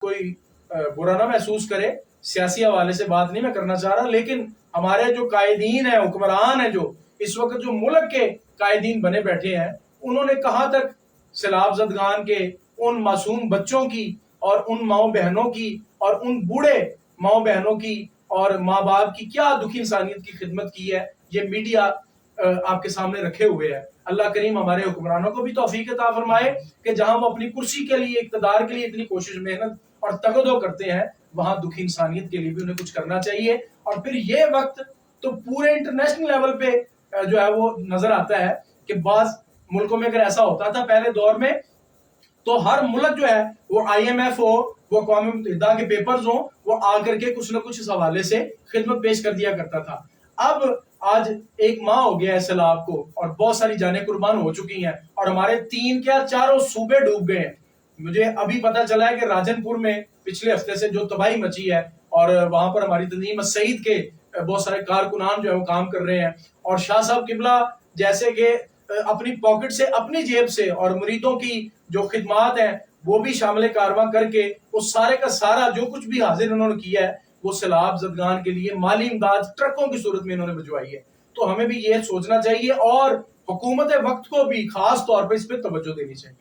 کوئی برا نہ محسوس کرے، سیاسی حوالے سے بات نہیں میں کرنا چاہ رہا، لیکن ہمارے جو قائدین ہیں، حکمران ہیں، جو اس وقت جو ملک کے قائدین بنے بیٹھے ہیں، انہوں نے کہاں تک سیلاب زدگان کے ان معصوم بچوں کی اور ان ماؤں بہنوں کی اور ان بوڑھے ماؤں بہنوں کی اور ماں باپ کی کیا دکھی انسانیت کی خدمت کی ہے، یہ میڈیا آپ کے سامنے رکھے ہوئے ہے۔ اللہ کریم ہمارے حکمرانوں کو بھی توفیق عطا فرمائے کہ جہاں وہ اپنی کرسی کے لیے، اقتدار کے لیے اتنی کوشش، محنت اور تگدو کرتے ہیں، وہاں دکھی انسانیت کے لیے بھی انہیں کچھ کرنا چاہیے۔ اور پھر یہ وقت تو پورے انٹرنیشنل لیول پہ جو ہے وہ نظر آتا ہے کہ بعض ملکوں میں اگر ایسا ہوتا تھا پہلے دور میں تو ہر ملک جو ہے وہ IMF ہو، وہ اقوام متحدہ کے پیپرز ہوں، وہ آ کر کے کچھ نہ کچھ اس حوالے سے خدمت پیش کر دیا کرتا تھا۔ اب آج ایک ماہ ہو گیا ہے سیلاب کو اور بہت ساری جانیں قربان ہو چکی ہیں اور ہمارے 3 کیا 4 صوبے ڈوب گئے ہیں۔ مجھے ابھی پتا چلا ہے کہ راجن پور میں پچھلے ہفتے سے جو تباہی مچی ہے اور وہاں پر ہماری تنظیم السعید کے بہت سارے کارکنان جو ہے وہ کام کر رہے ہیں، اور شاہ صاحب قبلہ جیسے کہ اپنی پاکٹ سے، اپنی جیب سے اور مریدوں کی جو خدمات ہیں وہ بھی شامل کارواں کر کے اس سارے کا سارا جو کچھ بھی حاضر انہوں نے کیا ہے وہ سیلاب زدگان کے لیے مالی امداد ٹرکوں کی صورت میں انہوں نے بھجوائی ہے۔ تو ہمیں بھی یہ سوچنا چاہیے اور حکومت وقت کو بھی خاص طور پر اس پہ توجہ دینی چاہیے۔